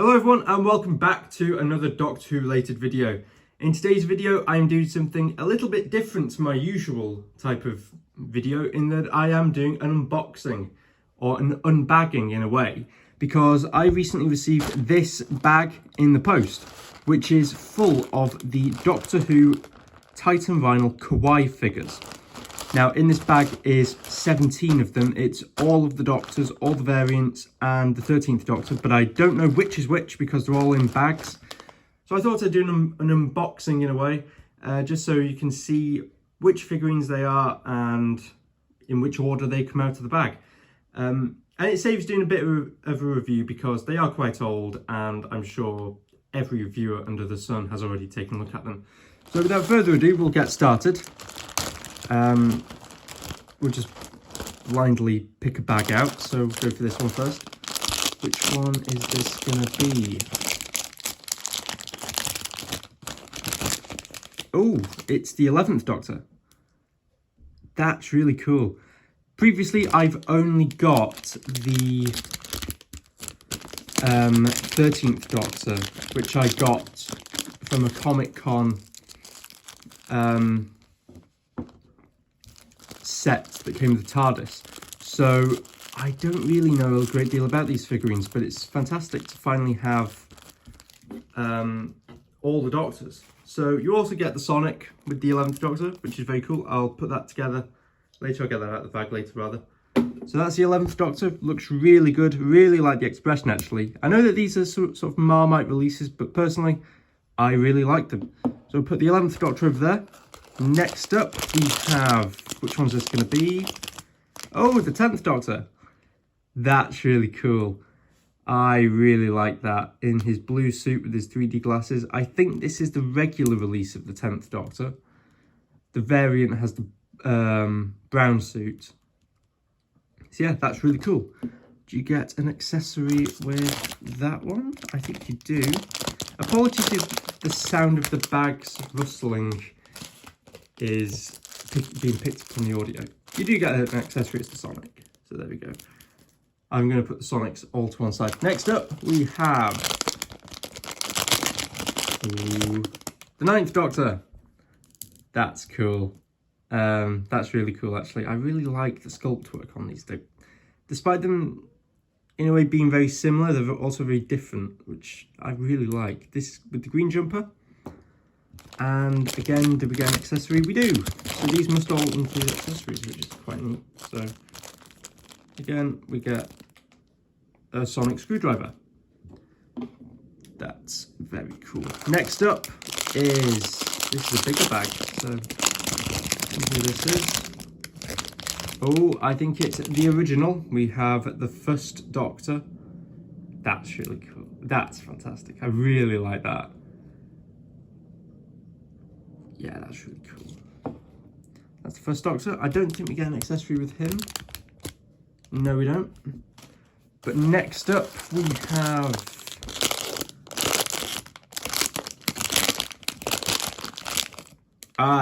Hello everyone and welcome back to another Doctor Who related video. In today's video I am doing something a little bit different to my usual type of video in that I am doing an unboxing or an unbagging in a way, because I recently received this bag in the post which is full of the Doctor Who Titan vinyl Kawaii figures. Now in this bag is 17 of them. It's all of the Doctors, all the variants and the 13th Doctor, but I don't know which is which because they're all in bags. So I thought I'd do an unboxing in a way, just so you can see which figurines they are and in which order they come out of the bag. And it saves doing a bit of a review because they are quite old and I'm sure every reviewer under the sun has already taken a look at them. So without further ado, we'll get started. We'll just blindly pick a bag out, so go for this one first. Which one is this gonna be? Oh, it's the 11th Doctor. That's really cool. Previously, I've only got the 13th Doctor, which I got from a Comic-Con set that came with the TARDIS. So I don't really know a great deal about these figurines, but it's fantastic to finally have all the Doctors. So you also get the Sonic with the 11th Doctor, which is very cool. I'll put that together later. I'll get that out of the bag later rather. So that's the 11th Doctor. Looks really good. Really like the expression actually. I know that these are sort of Marmite releases, but personally I really like them. So we'll put the 11th Doctor over there. Next up we have, which one's this going to be? Oh, the 10th Doctor. That's really cool. I really like that in his blue suit with his 3D glasses. I think this is the regular release of the 10th Doctor. The variant has the brown suit. So yeah, that's really cool. Do you get an accessory with that one? I think you do. Apologies if the sound of the bags rustling is being picked up on the audio. You do get an accessory, it's the Sonic. So there we go. I'm going to put the Sonics all to one side. Next up, we have the 9th Doctor. That's cool. That's really cool, actually. I really like the sculpt work on these. Despite them, in a way, being very similar, they're also very different, which I really like. This with the green jumper. And again, did we get an accessory? We do. So these must all include accessories, which is quite neat. So again, we get a sonic screwdriver. That's very cool. Next up is, this is a bigger bag. So let's see who this is. Oh, I think it's the original. We have the first Doctor. That's really cool. That's fantastic. I really like that. Yeah, that's really cool. That's the first Doctor. I don't think we get an accessory with him. No, we don't. But next up, we have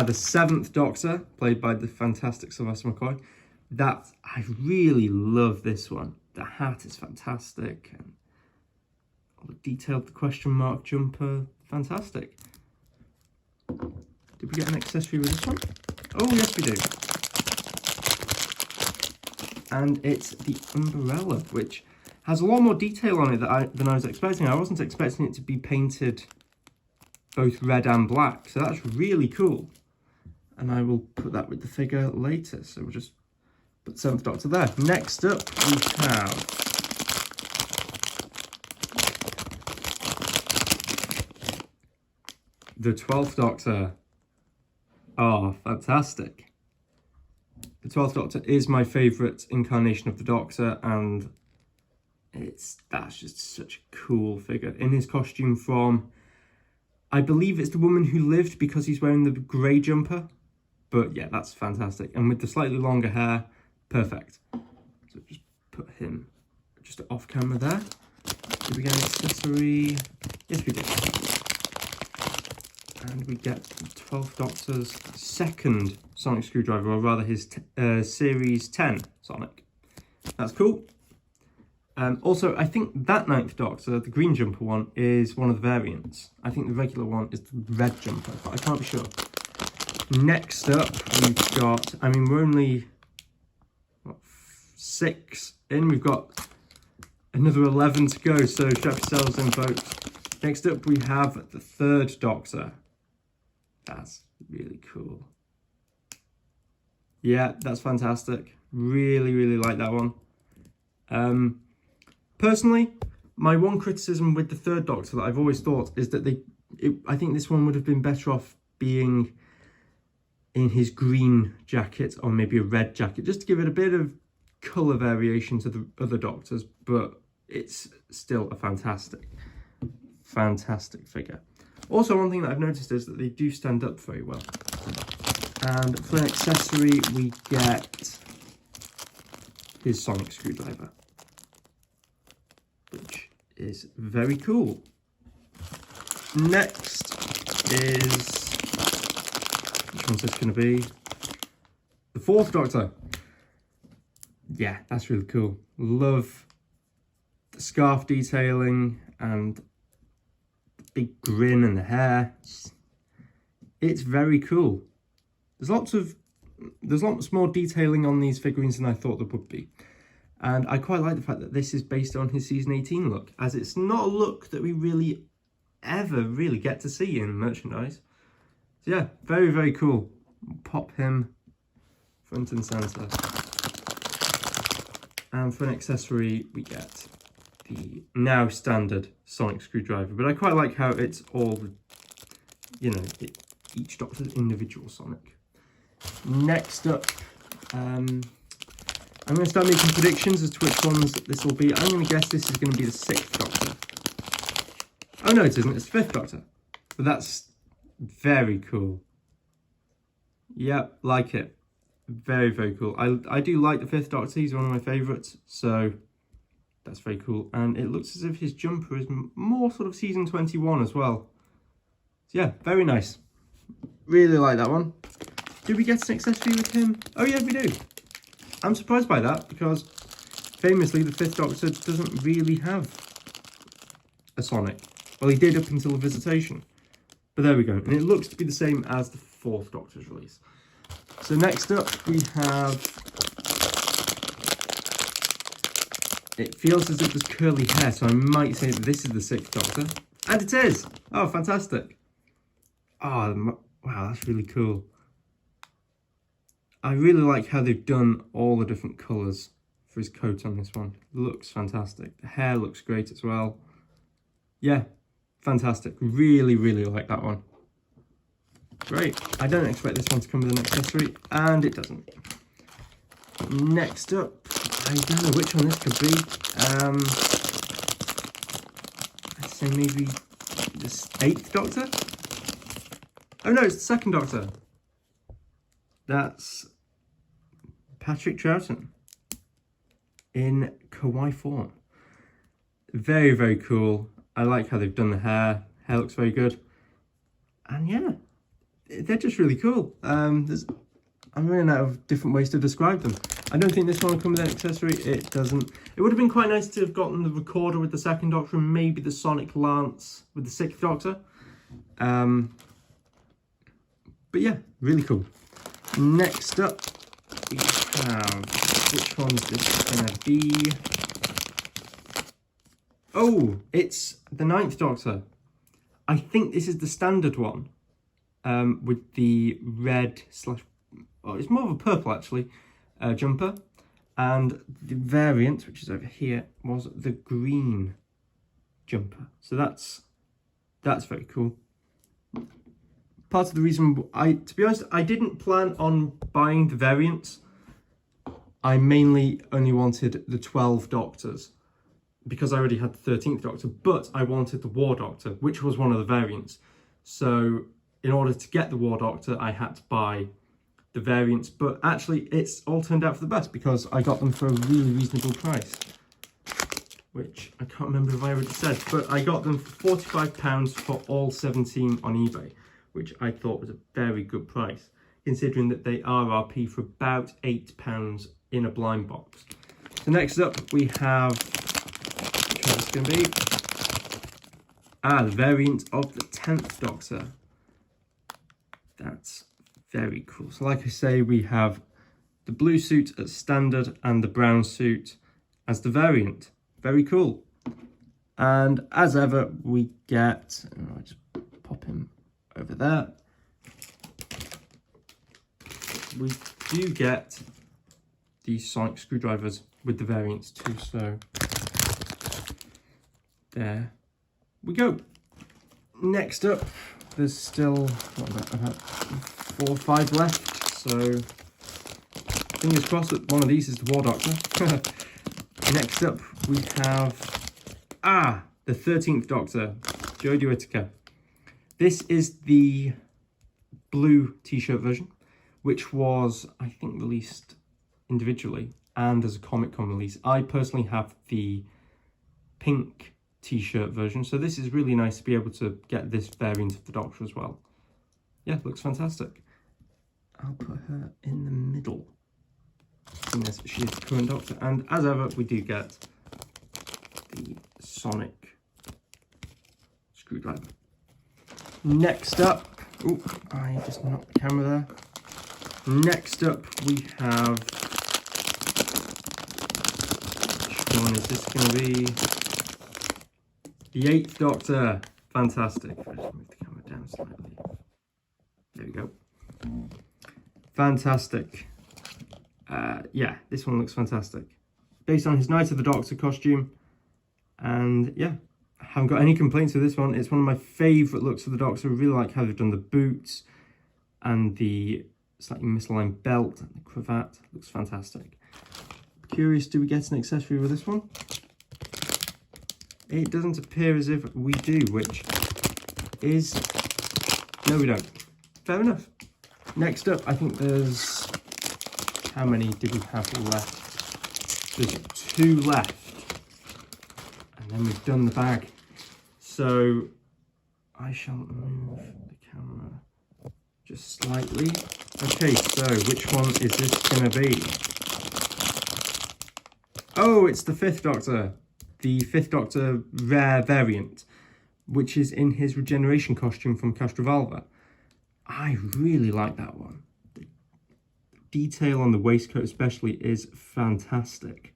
the 7th Doctor, played by the fantastic Sylvester McCoy. I really love this one. The hat is fantastic. And all the detailed, the question mark jumper, fantastic. Did we get an accessory with this one? Oh, yes, we do. And it's the umbrella, which has a lot more detail on it than I was expecting. I wasn't expecting it to be painted both red and black, so that's really cool. And I will put that with the figure later, so we'll just put 7th Doctor there. Next up, we have the 12th Doctor. Oh, fantastic. The 12th Doctor is my favourite incarnation of the Doctor, and that's just such a cool figure. In his costume from, I believe it's The Woman Who Lived, because he's wearing the grey jumper. But yeah, that's fantastic. And with the slightly longer hair, perfect. So just put him just off camera there. Did we get an accessory? Yes, we did. And we get the 12th Doctor's second sonic screwdriver, or rather his Series 10 Sonic. That's cool. Also, I think that 9th Doctor, the green jumper one, is one of the variants. I think the regular one is the red jumper, but I can't be sure. Next up, we've got, I mean, we're only, what, 6 in. We've got another 11 to go, so strap yourselves in, folks. Next up, we have the 3rd Doctor. That's really cool. Yeah, that's fantastic. Really, really like that one. Personally, my one criticism with the 3rd Doctor that I've always thought is that I think this one would have been better off being in his green jacket or maybe a red jacket, just to give it a bit of colour variation to the other Doctors, but it's still a fantastic figure. Also, one thing that I've noticed is that they do stand up very well. And for an accessory, we get his sonic screwdriver, which is very cool. Next is, which one's this going to be? The 4th Doctor. Yeah, that's really cool. Love the scarf detailing and the big grin and the hair. It's very cool. There's lots more detailing on these figurines than I thought there would be. And I quite like the fact that this is based on his season 18 look, as it's not a look that we really ever really get to see in merchandise. So yeah, very, very cool. Pop him front and centre. And for an accessory, we get the now standard sonic screwdriver. But I quite like how it's all, you know, each Doctor's individual sonic. Next up, I'm going to start making predictions as to which ones this will be. I'm going to guess this is going to be the 6th Doctor. Oh no, it isn't. It's the 5th Doctor. But that's very cool. Yep, like it. Very, very cool. I do like the 5th Doctor. He's one of my favourites. So that's very cool. And it looks as if his jumper is more sort of season 21 as well. So yeah, very nice. Really like that one. Do we get an accessory with him? Oh yeah, we do. I'm surprised by that because famously the 5th Doctor doesn't really have a sonic. Well, he did up until the Visitation. But there we go. And it looks to be the same as the 4th Doctor's release. So next up we have, it feels as if there's curly hair, so I might say that this is the 6th Doctor. And it is! Oh, fantastic. Oh, wow, that's really cool. I really like how they've done all the different colours for his coat on this one. Looks fantastic. The hair looks great as well. Yeah, fantastic. Really, really like that one. Great. I don't expect this one to come with an accessory, and it doesn't. Next up, I don't know which one this could be. I'd say maybe this 8th Doctor? Oh no, it's the 2nd Doctor. That's Patrick Trouten in Kawaii form. Very, very cool. I like how they've done the hair. Hair looks very good. And yeah, they're just really cool. I'm running out of different ways to describe them. I don't think this one will come with an accessory. It doesn't. It would have been quite nice to have gotten the recorder with the 2nd Doctor and maybe the sonic lance with the 6th Doctor. But yeah, really cool. Next up, we have, which one's this going to be? Oh, it's the 9th Doctor. I think this is the standard one, with the red slash, well, it's more of a purple actually, jumper. And the variant, which is over here, was the green jumper. So that's very cool. Part of the reason to be honest, I didn't plan on buying the variants. I mainly only wanted the 12 Doctors because I already had the 13th Doctor, but I wanted the War Doctor, which was one of the variants. So in order to get the War Doctor, I had to buy the variants, but actually it's all turned out for the best because I got them for a really reasonable price, which I can't remember if I already said, but I got them for £45 for all 17 on eBay, which I thought was a very good price, considering that they RRP for about £8 in a blind box. So next up we have this going to be? Ah, the variant of the 10th Doctor. That's very cool. So like I say, we have the blue suit as standard and the brown suit as the variant. Very cool. And as ever, we get, I'll just pop him over there. We do get these sonic screwdrivers with the variants too, so there we go. Next up, there's still about 4 or 5 left, so fingers crossed that one of these is the War Doctor. Next up, we have the 13th Doctor, Jodie Whittaker. This is the blue t-shirt version, which was, I think, released individually and as a Comic-Con release. I personally have the pink t-shirt version, so this is really nice to be able to get this variant of the Doctor as well. Yeah, looks fantastic. I'll put her in the middle. Yes, she is the current Doctor, and as ever, we do get the sonic screwdriver. Next up, I just knocked the camera there. Next up, we have, which one is this going to be? The 8th Doctor. Fantastic. I'll just move the camera down slightly. There we go. Fantastic. Yeah, this one looks fantastic. Based on his Night of the Doctor costume. And yeah, I haven't got any complaints with this one. It's one of my favourite looks of the Doctor. I really like how they've done the boots and the slightly misaligned belt and the cravat. Looks fantastic. Curious, do we get an accessory with this one? It doesn't appear as if we do, which is... No, we don't. Fair enough. Next up, I think there's... How many did we have left? There's 2 left. And then we've done the bag. So I shall move the camera just slightly. Okay, so which one is this going to be? Oh, it's the 5th Doctor. The 5th Doctor rare variant, which is in his regeneration costume from Castrovalva. I really like that one. The detail on the waistcoat especially is fantastic.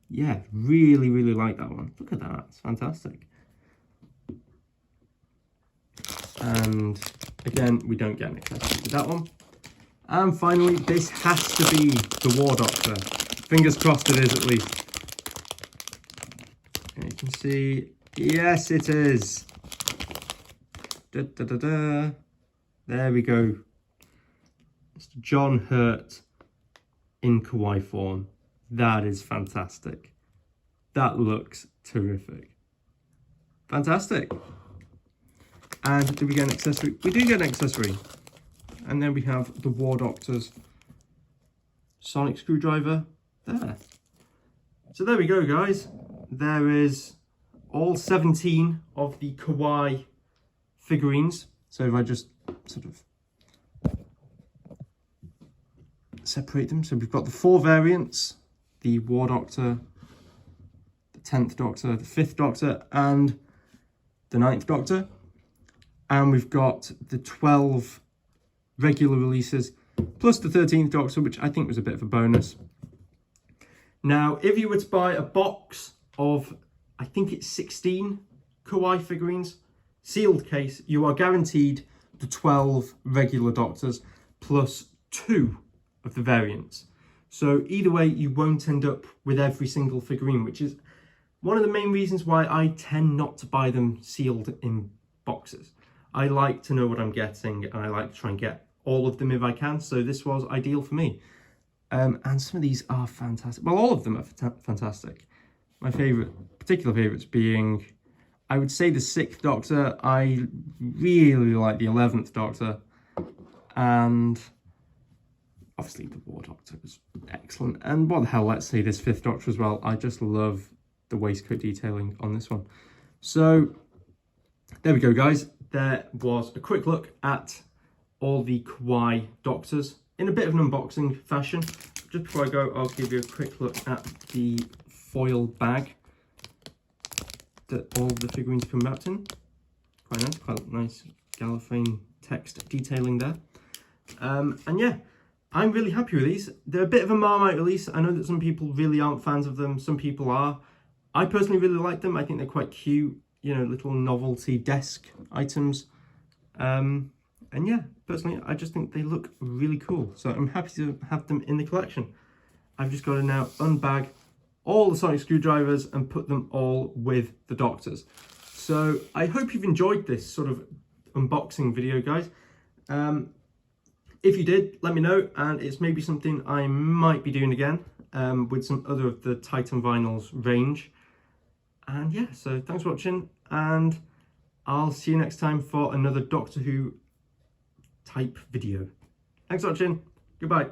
Yeah, really, really like that one. Look at that, it's fantastic. And again, we don't get an accessory with that one. And finally, this has to be the War Doctor. Fingers crossed it is, at least. And you can see, yes it is. Da, da, da, da. There we go. Mr. John Hurt in Kawaii form. That is fantastic. That looks terrific. Fantastic. And do we get an accessory? We do get an accessory. And then we have the War Doctor's sonic screwdriver there. So there we go, guys. There is all 17 of the Kawaii figurines. So if I just sort of separate them. So we've got the 4 variants. The War Doctor, the 10th Doctor, the 5th Doctor, and the 9th Doctor. And we've got the 12 regular releases, plus the 13th Doctor, which I think was a bit of a bonus. Now, if you were to buy a box of, I think it's 16 Kawaii figurines, sealed case, you are guaranteed the 12 regular Doctors, plus 2 of the variants. So either way, you won't end up with every single figurine, which is one of the main reasons why I tend not to buy them sealed in boxes. I like to know what I'm getting, and I like to try and get all of them if I can, so this was ideal for me. And some of these are fantastic. Well, all of them are fantastic. My particular favourites being, I would say the 6th Doctor. I really like the 11th Doctor. And obviously the War Doctor was excellent. And what the hell, let's say this 5th Doctor as well. I just love the waistcoat detailing on this one. So there we go, guys. There was a quick look at all the Kawaii Doctors in a bit of an unboxing fashion. Just before I go, I'll give you a quick look at the foil bag. that all the figurines come wrapped in. Quite nice Gallifreyan text detailing there. And yeah, I'm really happy with these. They're a bit of a Marmite release. I know that some people really aren't fans of them. Some people are. I personally really like them. I think they're quite cute, you know, little novelty desk items. And yeah, personally, I just think they look really cool. So I'm happy to have them in the collection. I've just got to now unbag all the sonic screwdrivers and put them all with the Doctors. So I hope you've enjoyed this sort of unboxing video, guys. If you did, let me know, and it's maybe something I might be doing again with some other of the Titan vinyls range. And yeah, so thanks for watching, and I'll see you next time for another Doctor Who type video. Thanks for watching. Goodbye.